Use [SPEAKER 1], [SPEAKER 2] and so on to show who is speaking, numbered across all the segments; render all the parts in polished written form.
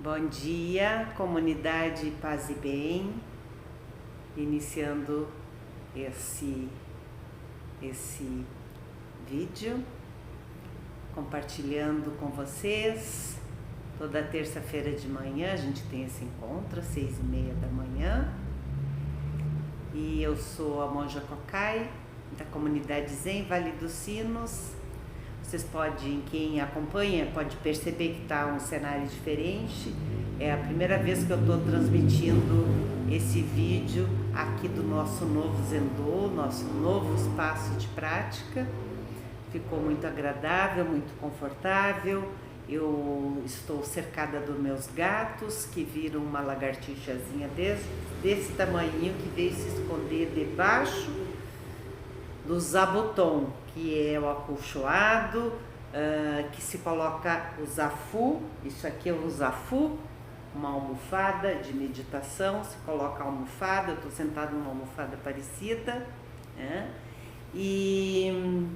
[SPEAKER 1] Bom dia, comunidade Paz e Bem, iniciando esse vídeo, compartilhando com vocês. Toda terça-feira de manhã a gente tem esse encontro, às 6h30 da manhã. E eu sou a Monja Cocai, da comunidade Zen Vale dos Sinos. Vocês podem, quem acompanha, pode perceber que está um cenário diferente. É a primeira vez que eu estou transmitindo esse vídeo aqui do nosso novo Zendô, nosso novo espaço de prática. Ficou muito agradável, muito confortável. Eu estou cercada dos meus gatos, que viram uma lagartixazinha desse tamanho, que veio se esconder debaixo do zabuton, que é o acolchoado, que se coloca o zafu. Isso aqui é o zafu, uma almofada de meditação. Se coloca a almofada, eu estou sentada numa almofada parecida, né? E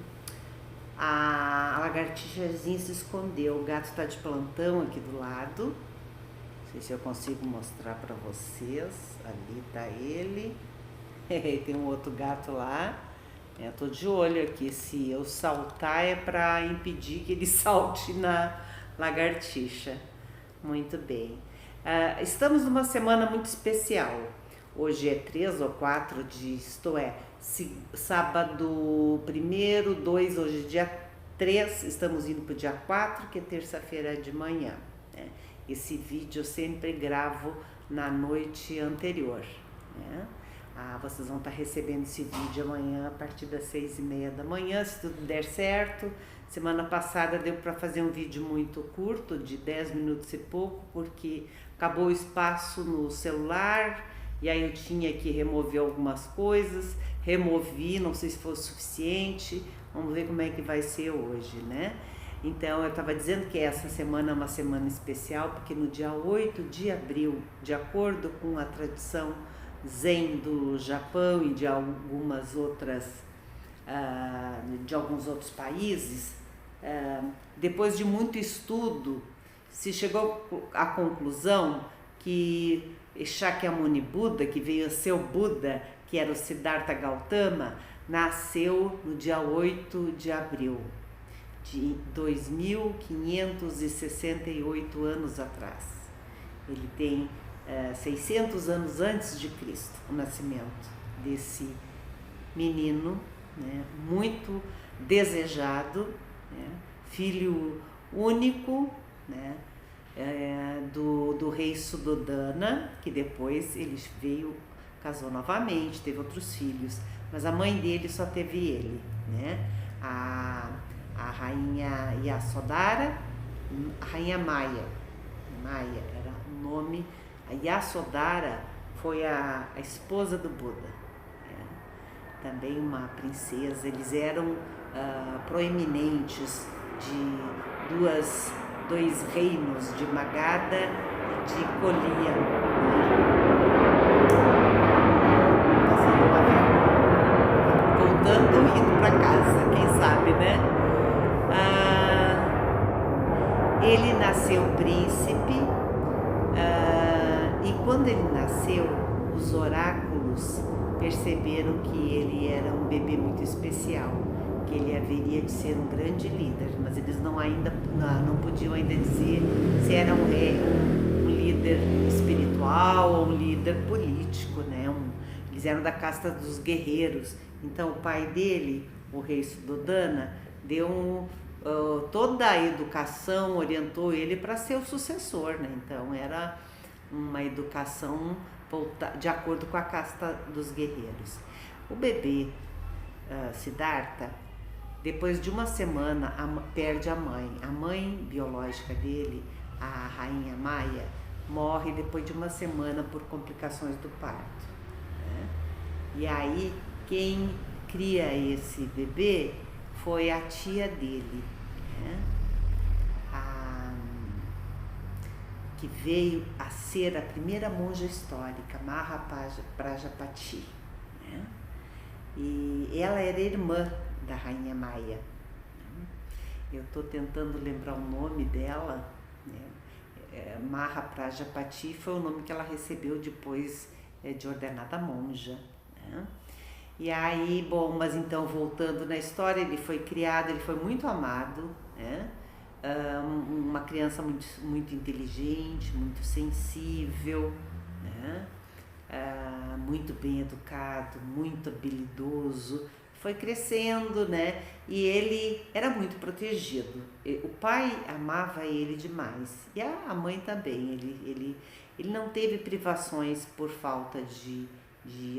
[SPEAKER 1] a lagartixazinha se escondeu. O gato está de plantão aqui do lado. Não sei se eu consigo mostrar para vocês. Ali está ele. Tem um outro gato lá. Eu tô de olho aqui, se eu saltar é para impedir que ele salte na lagartixa. Muito bem. Estamos numa semana muito especial. Hoje é 3 ou 4 de, sábado 1º, 2, hoje é dia 3, estamos indo para o dia 4, que é terça-feira de manhã, né? Esse vídeo eu sempre gravo na noite anterior, né? Vocês vão estar recebendo esse vídeo amanhã a partir das 6h30 da manhã, se tudo der certo. Semana passada deu para fazer um vídeo muito curto, de 10 minutos e pouco, porque acabou o espaço no celular e aí eu tinha que remover algumas coisas. Removi, não sei se foi o suficiente, vamos ver como é que vai ser hoje, né? Então eu estava dizendo que essa semana é uma semana especial, porque no dia 8 de abril, de acordo com a tradição Zen do Japão e de algumas outras, de alguns outros países, depois de muito estudo, se chegou à conclusão que Shakyamuni Buda, que veio a ser o Buda, que era o Siddhartha Gautama, nasceu no dia 8 de abril de 2568 anos atrás. Ele tem 600 anos antes de Cristo, o nascimento desse menino, né, muito desejado, né, filho único, né, do rei Suddhodana, que depois ele veio, casou novamente, teve outros filhos, mas a mãe dele só teve ele, né? A rainha Yasodhara, a rainha Maya era o nome. A Yasodhara foi a esposa do Buda, né? Também uma princesa. Eles eram proeminentes de dois reinos, de Magadha e de Kolia. Voltando e indo para casa, quem sabe, né? Ele nasceu príncipe. E quando ele nasceu, os oráculos perceberam que ele era um bebê muito especial, que ele haveria de ser um grande líder, mas eles não podiam ainda dizer se era um líder espiritual ou um líder político, né? Eles eram da casta dos guerreiros. Então o pai dele, o rei Suddhodana, deu toda a educação, orientou ele para ser o sucessor, né? Então era uma educação de acordo com a casta dos guerreiros. O bebê Siddhartha, depois de uma semana, perde a mãe. A mãe biológica dele, a rainha Maya, morre depois de uma semana por complicações do parto, né? E aí quem cria esse bebê foi a tia dele, né? Que veio a ser a primeira monja histórica, Mahaprajapati, né? E ela era irmã da rainha Maya. Eu estou tentando lembrar o nome dela, né? Maha Prajapati foi o nome que ela recebeu depois de ordenada monja, né? E aí, bom, mas então voltando na história, ele foi criado, ele foi muito amado, né? Uma criança muito inteligente, muito sensível, né? Muito bem educado, muito habilidoso, foi crescendo, né? E ele era muito protegido. O pai amava ele demais e a mãe também. Ele não teve privações por falta de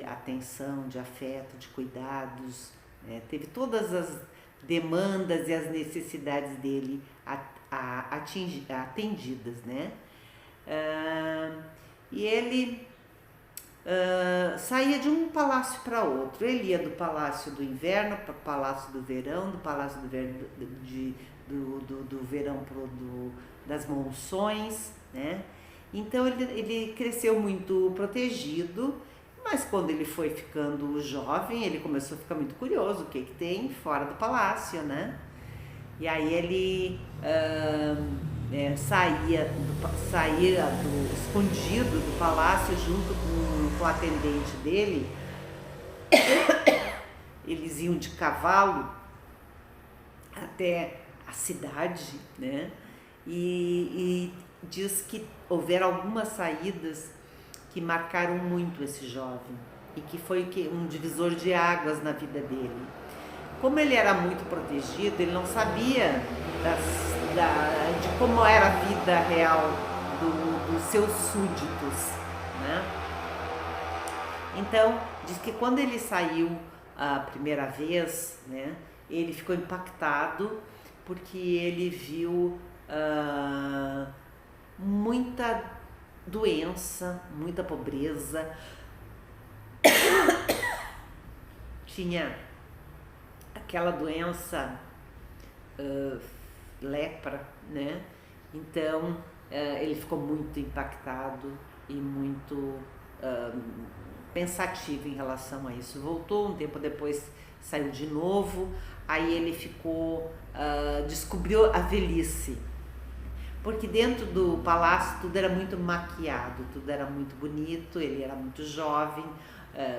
[SPEAKER 1] atenção, de afeto, de cuidados, né? Teve todas as demandas e as necessidades dele atendidas, né? E ele saía de um palácio para outro. Ele ia do palácio do inverno para o palácio do verão, do palácio do verão para das monções, né? Então ele cresceu muito protegido, mas quando ele foi ficando jovem, ele começou a ficar muito curioso, o que tem fora do palácio, né? E aí ele saía escondido do palácio junto com o atendente dele. Eles iam de cavalo até a cidade, né? E diz que houveram algumas saídas que marcaram muito esse jovem e que foi um divisor de águas na vida dele. Como ele era muito protegido, ele não sabia de como era a vida real dos seus súditos, né? Então, diz que quando ele saiu a primeira vez, né, ele ficou impactado porque ele viu muita doença, muita pobreza. Tinha aquela doença lepra, né? Então ele ficou muito impactado e muito pensativo em relação a isso. Voltou um tempo depois, saiu de novo, aí ele ficou, descobriu a velhice, porque dentro do palácio tudo era muito maquiado, tudo era muito bonito, ele era muito jovem,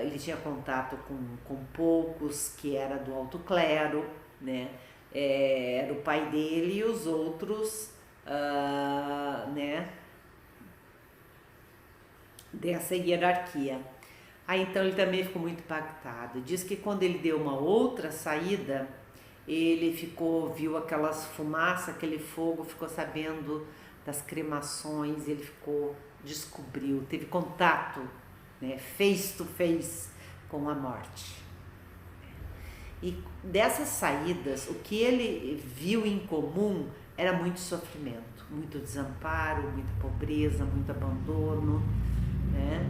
[SPEAKER 1] ele tinha contato com poucos que era do alto clero, né? Era o pai dele e os outros, né, dessa hierarquia. Aí então ele também ficou muito impactado. Diz que quando ele deu uma outra saída, ele viu aquelas fumaças, aquele fogo, ficou sabendo das cremações, ele descobriu, teve contato, né, face to face com a morte. E dessas saídas, o que ele viu em comum era muito sofrimento, muito desamparo, muita pobreza, muito abandono, né?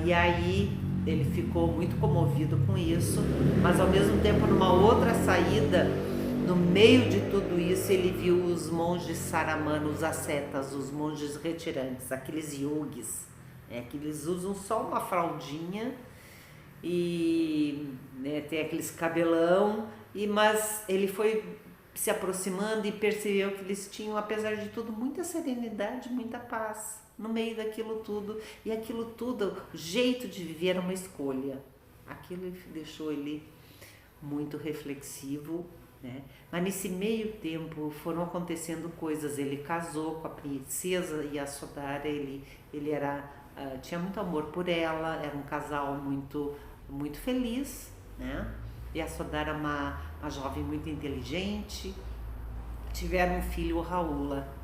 [SPEAKER 1] E aí ele ficou muito comovido com isso, mas ao mesmo tempo, numa outra saída, no meio de tudo isso, ele viu os monges saramanos, os ascetas, os monges retirantes, aqueles yogis, né, que eles usam só uma fraldinha e, né, tem aqueles cabelão, mas ele foi se aproximando e percebeu que eles tinham, apesar de tudo, muita serenidade, muita paz no meio daquilo tudo. E aquilo tudo, o jeito de viver era uma escolha. Aquilo deixou ele muito reflexivo, né? Mas nesse meio tempo foram acontecendo coisas. Ele casou com a princesa Yasodhara, ele tinha muito amor por ela, era um casal muito, muito feliz, né? Yasodhara, uma jovem muito inteligente. Tiveram um filho, o Rahula.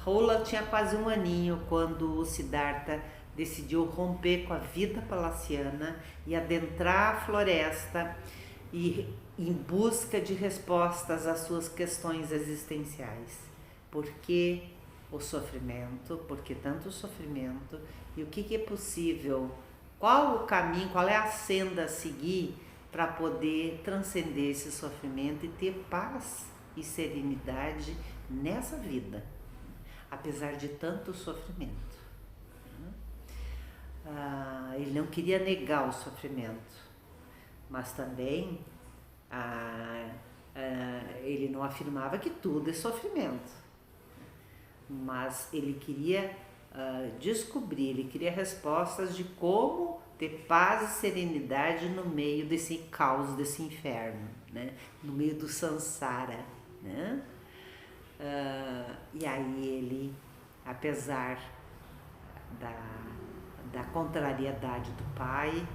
[SPEAKER 1] Rahula tinha quase 1 aninho quando o Siddhartha decidiu romper com a vida palaciana e adentrar a floresta e em busca de respostas às suas questões existenciais. Por que o sofrimento? Por que tanto sofrimento? E o que é possível? Qual o caminho, qual é a senda a seguir para poder transcender esse sofrimento e ter paz e serenidade nessa vida, apesar de tanto sofrimento? Ele não queria negar o sofrimento, mas também ele não afirmava que tudo é sofrimento. mas ele queria descobrir, ele queria respostas de como ter paz e serenidade no meio desse caos, desse inferno, né? No meio do samsara, né? E aí ele, apesar da contrariedade do pai,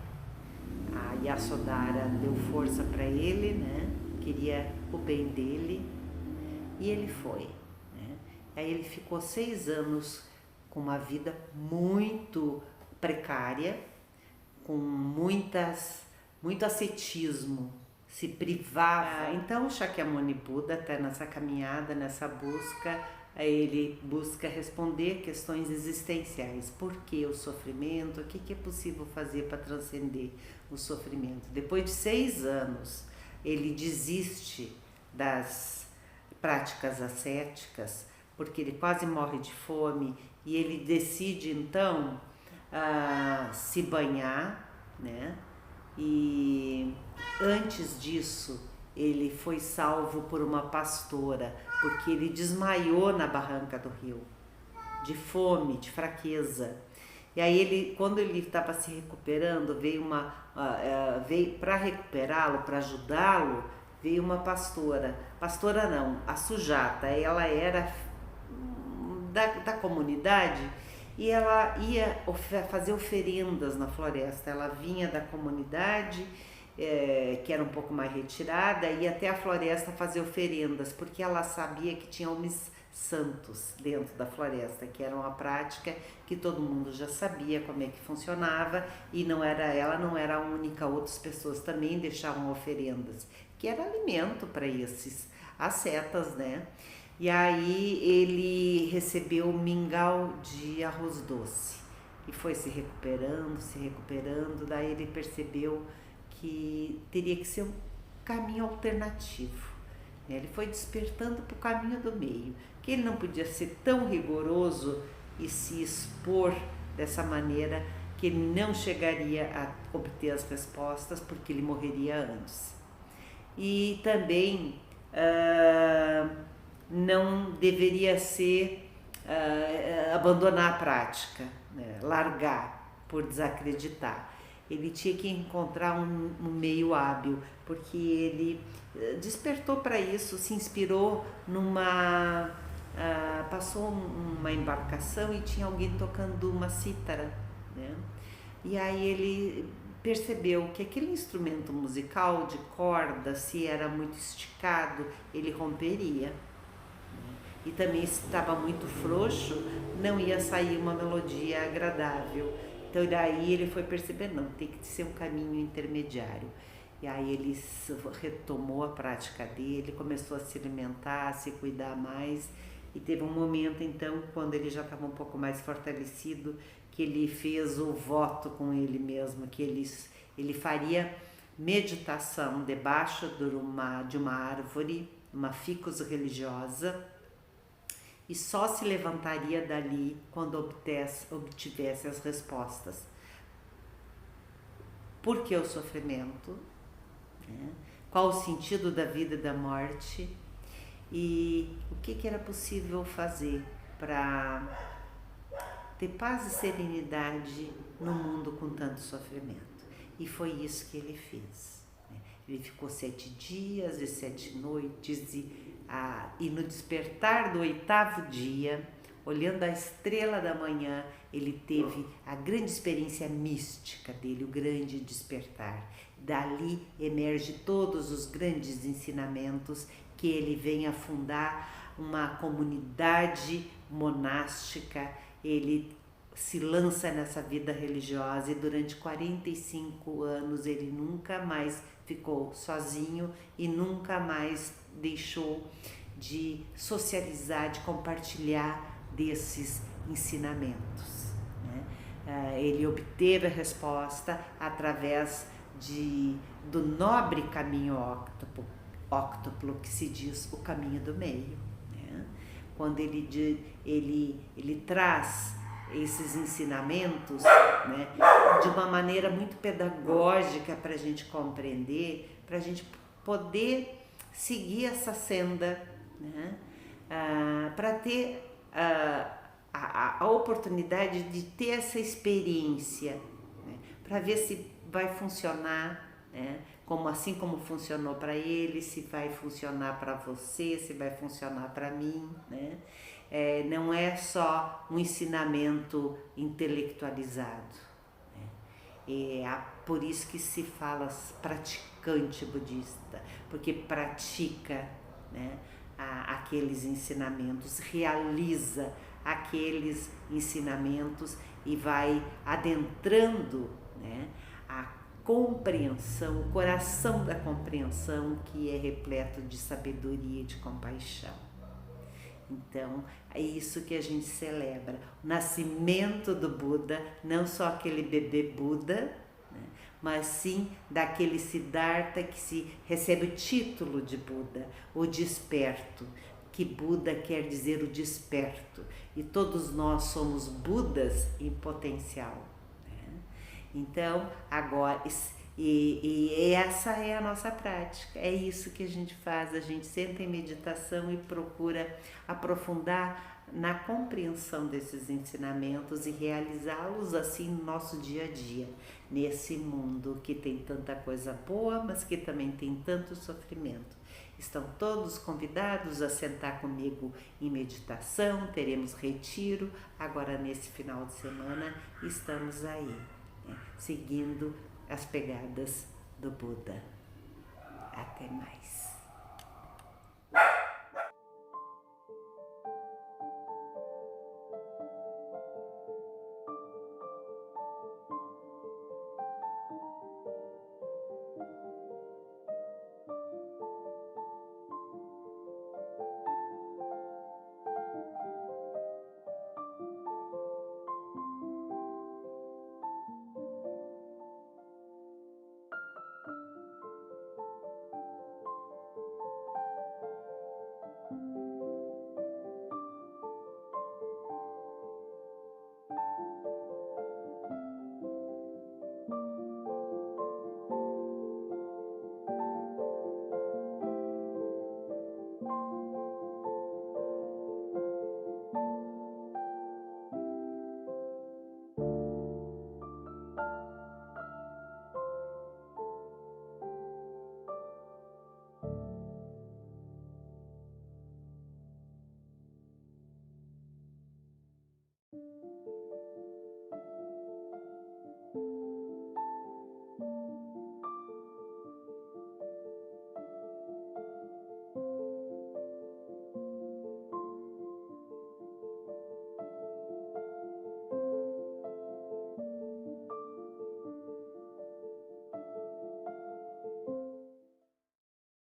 [SPEAKER 1] a Yasodhara deu força para ele, né? Queria o bem dele, e ele foi, né? Aí ele ficou 6 anos com uma vida muito precária, com muito ascetismo, se privava. Então Shakyamuni Buda está nessa caminhada, nessa busca, ele busca responder questões existenciais. Por que o sofrimento? O que é possível fazer para transcender o sofrimento? Depois de 6 anos, ele desiste das práticas ascéticas, porque ele quase morre de fome, e ele decide então se banhar, né? E antes disso ele foi salvo por uma pastora, porque ele desmaiou na barranca do rio, de fome, de fraqueza. E aí ele, quando ele estava se recuperando, veio para recuperá-lo, para ajudá-lo, veio uma pastora não, a Sujata. Ela era da comunidade e ela ia fazer oferendas na floresta. Ela vinha da comunidade, que era um pouco mais retirada, ia até a floresta fazer oferendas, porque ela sabia que tinha homens santos dentro da floresta, que era uma prática que todo mundo já sabia como é que funcionava, e ela não era a única, outras pessoas também deixavam oferendas, que era alimento para esses ascetas, né? E aí ele recebeu um mingau de arroz doce e foi se recuperando, daí ele percebeu que teria que ser um caminho alternativo, né? Ele foi despertando para o caminho do meio, que ele não podia ser tão rigoroso e se expor dessa maneira, que ele não chegaria a obter as respostas, porque ele morreria antes. E também não deveria ser abandonar a prática, né? Largar por desacreditar. Ele tinha que encontrar um meio hábil, porque ele despertou para isso, se inspirou passou uma embarcação e tinha alguém tocando uma cítara, né? E aí ele percebeu que aquele instrumento musical de corda, se era muito esticado, ele romperia. E também, se estava muito frouxo, não ia sair uma melodia agradável. Então daí ele foi perceber, não, tem que ser um caminho intermediário. E aí ele retomou a prática dele, começou a se alimentar, a se cuidar mais, e teve um momento então, quando ele já estava um pouco mais fortalecido, que ele fez o voto com ele mesmo, que ele faria meditação debaixo de uma árvore, uma ficus religiosa, e só se levantaria dali quando obtivesse as respostas. Por que o sofrimento? Né? Qual o sentido da vida e da morte? E o que era possível fazer para ter paz e serenidade no mundo com tanto sofrimento? E foi isso que ele fez. Ele ficou 7 dias e 7 noites, e no despertar do 8º dia, olhando a estrela da manhã, ele teve a grande experiência mística dele, o grande despertar. Dali emerge todos os grandes ensinamentos, que ele vem a fundar uma comunidade monástica. Ele se lança nessa vida religiosa, e durante 45 anos ele nunca mais ficou sozinho e nunca mais deixou de socializar, de compartilhar desses ensinamentos, né? Ele obteve a resposta através do nobre caminho óctuplo, que se diz o caminho do meio, né? Quando ele traz esses ensinamentos, né, de uma maneira muito pedagógica para a gente compreender, para a gente poder seguir essa senda, né, para ter a oportunidade de ter essa experiência, né, para ver se vai funcionar, né, assim como funcionou para ele, se vai funcionar para você, se vai funcionar para mim, né? Não é só um ensinamento intelectualizado, né? Por isso que se fala praticante budista, porque pratica, né, aqueles ensinamentos, realiza aqueles ensinamentos e vai adentrando, né, a compreensão, o coração da compreensão, que é repleto de sabedoria e de compaixão. Então, é isso que a gente celebra, o nascimento do Buda, não só aquele bebê Buda, né, mas sim daquele Siddhartha que se recebe o título de Buda, o desperto, que Buda quer dizer o desperto, e todos nós somos Budas em potencial. Então, agora, e essa é a nossa prática, é isso que a gente faz, a gente senta em meditação e procura aprofundar na compreensão desses ensinamentos e realizá-los assim no nosso dia a dia, nesse mundo que tem tanta coisa boa, mas que também tem tanto sofrimento. Estão todos convidados a sentar comigo em meditação, teremos retiro, agora nesse final de semana estamos aí, seguindo as pegadas do Buda. Até mais.